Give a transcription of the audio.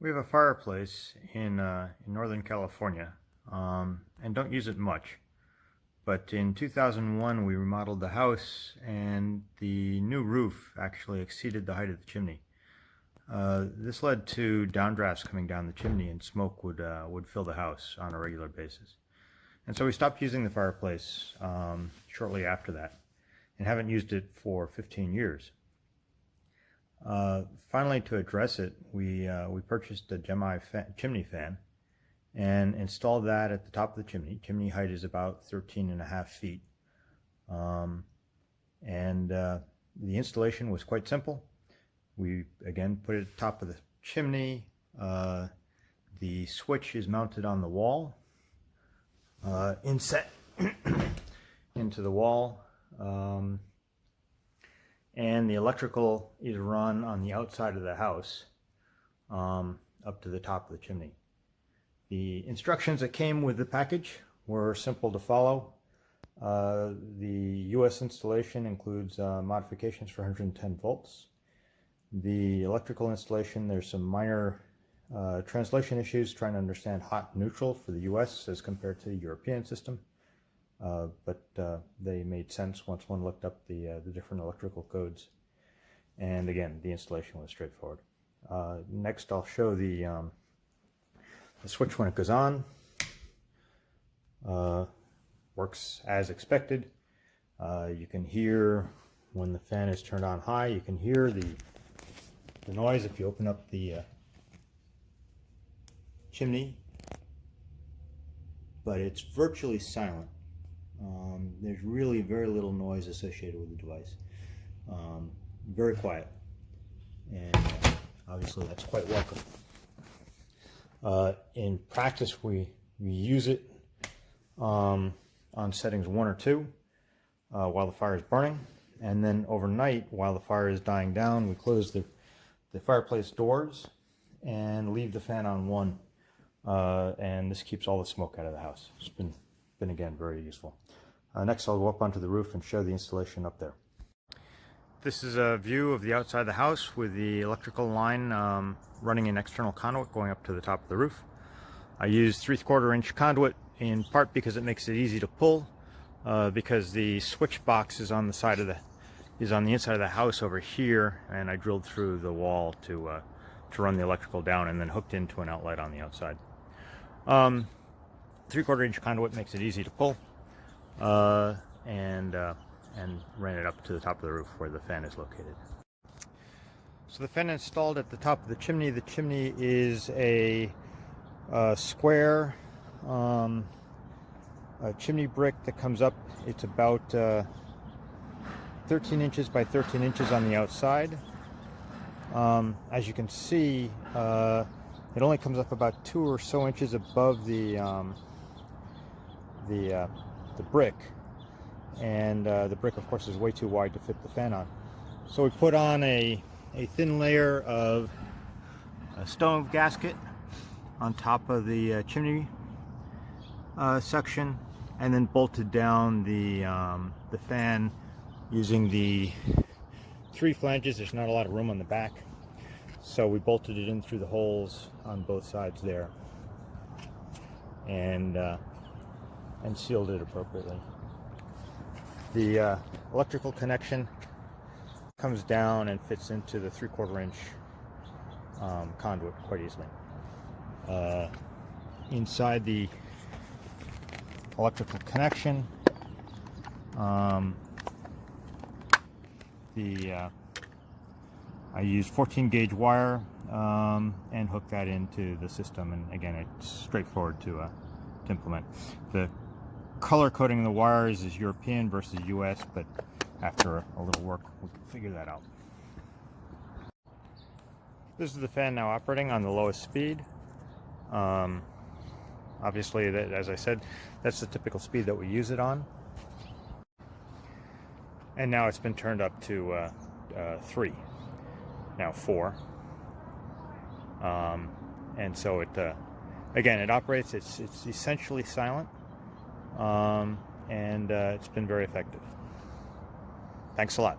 We have a fireplace in Northern California, and don't use it much. But in 2001, we remodeled the house, and the new roof actually exceeded the height of the chimney. This led to downdrafts coming down the chimney, and smoke would fill the house on a regular basis. And so we stopped using the fireplace shortly after that, and haven't used it for 15 years. Finally, to address it, we purchased a Gemini chimney fan and installed that at the top of the chimney. Chimney height is about 13.5 feet. The installation was quite simple. We again put it at the top of the chimney. The switch is mounted on the wall, inset into the wall. And the electrical is run on the outside of the house up to the top of the chimney. The instructions that came with the package were simple to follow. The US installation includes modifications for 110 volts. The electrical installation, there's some minor translation issues trying to understand hot neutral for the US as compared to the European system. But they made sense once one looked up the different electrical codes. And again, the installation was straightforward. Next, I'll show the switch when it goes on. Works as expected. You can hear when the fan is turned on high. You can hear the noise if you open up the chimney, but it's virtually silent. There's really very little noise associated with the device. Very quiet, and obviously that's quite welcome. In practice, we use it on settings 1 or 2 while the fire is burning, and then overnight while the fire is dying down, we close the fireplace doors and leave the fan on 1, and this keeps all the smoke out of the house. It's been again very useful. Next, I'll go up onto the roof and show the installation up there. This is a view of the outside of the house with the electrical line running an external conduit going up to the top of the roof. I use 3/4 inch conduit in part because it makes it easy to pull, because the switch box is on the inside of the house over here, and I drilled through the wall to run the electrical down and then hooked into an outlet on the outside. 3/4 inch conduit makes it easy to pull, and ran it up to the top of the roof where the fan is located. So the fan installed at the top of the chimney. The chimney is a square chimney brick that comes up. It's about 13 inches by 13 inches on the outside. As you can see, it only comes up about 2 or so inches above the brick, and the brick, of course, is way too wide to fit the fan on. So we put on a thin layer of a stove gasket on top of the chimney section, and then bolted down the fan using the 3 flanges. There's not a lot of room on the back, so we bolted it in through the holes on both sides there, and sealed it appropriately. The electrical connection comes down and fits into the 3/4 inch conduit quite easily. Inside the electrical connection, I use 14 gauge wire and hook that into the system, and again, it's straightforward to implement. The color coding of the wires is European versus US, but after a little work we can figure that out. This is the fan now operating on the lowest speed. Obviously, as I said, that's the typical speed that we use it on. And now it's been turned up to 3, now 4. And so it again, it operates. It's essentially silent, and it's been very effective. Thanks a lot.